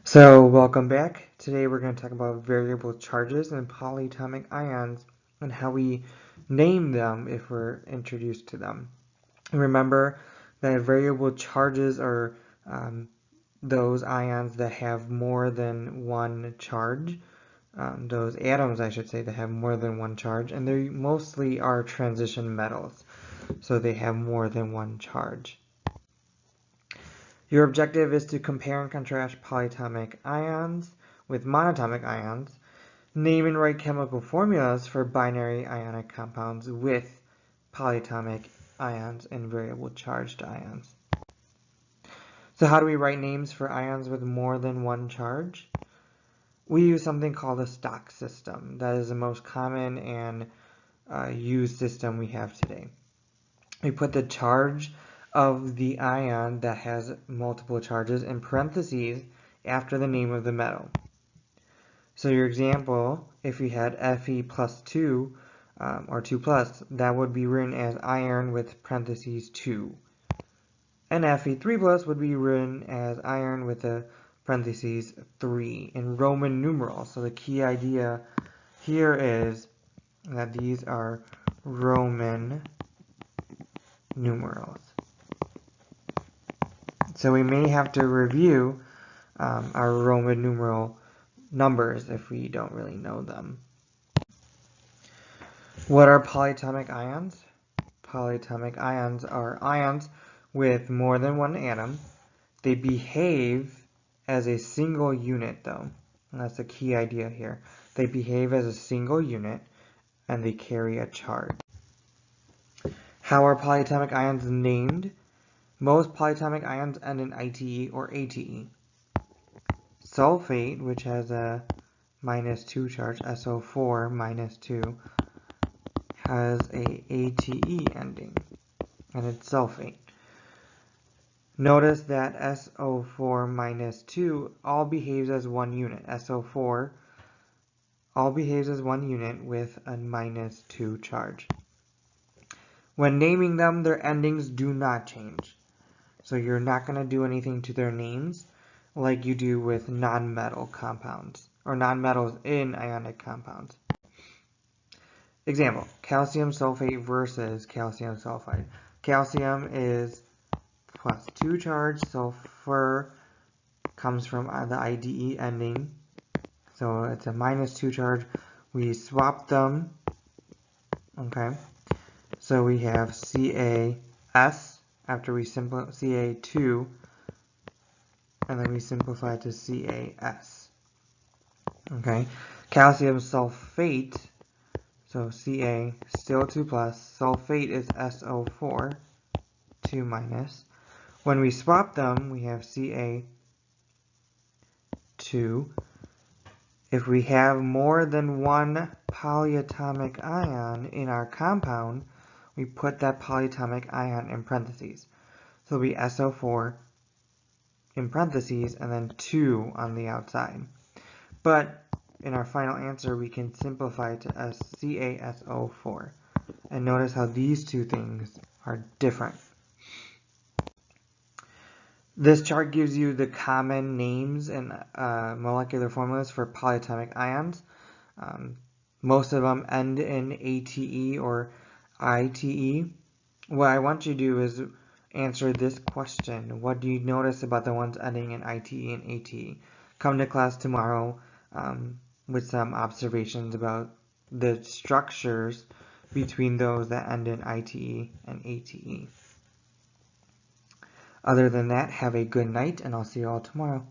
So welcome back. Today we're going to talk about variable charges and polyatomic ions and how we name them if we're introduced to them. Remember that variable charges are those ions that have more than one charge, those atoms I should say that have more than one charge, and they mostly are transition metals, so they have more than one charge. Your objective is to compare and contrast polyatomic ions with monatomic ions, name and write chemical formulas for binary ionic compounds with polyatomic ions and variable charged ions. So how do we write names for ions with more than one charge? We use something called a stock system. That is the most common and used system we have today. We put the charge of the ion that has multiple charges in parentheses after the name of the metal. So your example, if we had Fe plus 2 or 2 plus, that would be written as iron with parentheses 2. And Fe3 plus would be written as iron with a parentheses 3 in Roman numerals. So the key idea here is that these are Roman numerals. So we may have to review our Roman numeral numbers if we don't really know them. What are polyatomic ions? Polyatomic ions are ions with more than one atom. They behave as a single unit though, and that's the key idea here. They behave as a single unit and they carry a charge. How are polyatomic ions named? Most polyatomic ions end in ITE or ATE. Sulfate, which has a -2 charge, SO4 -2, has a ATE ending, and it's sulfate. Notice that SO4 -2 all behaves as one unit. SO4 all behaves as one unit with a -2 charge. When naming them, their endings do not change. So you're not going to do anything to their names like you do with non-metal compounds or non-metals in ionic compounds. Example, calcium sulfate versus calcium sulfide. Calcium is +2 charge, sulfur comes from the IDE ending, so it's a -2 charge. We swap them, okay? So we have CaS after we Ca2, and then we simplify to CaS. Okay, calcium sulfate, so Ca still 2 plus, sulfate is SO4, 2 minus. When we swap them, we have Ca2. If we have more than one polyatomic ion in our compound, we put that polyatomic ion in parentheses. So it'll be SO4 in parentheses and then 2 on the outside. But in our final answer, we can simplify to CaSO4. And notice how these two things are different. This chart gives you the common names and molecular formulas for polyatomic ions. Most of them end in ATE or ITE. What I want you to do is answer this question. What do you notice about the ones ending in ITE and ATE? Come to class tomorrow with some observations about the structures between those that end in ITE and ATE. Other than that, have a good night, and I'll see you all tomorrow.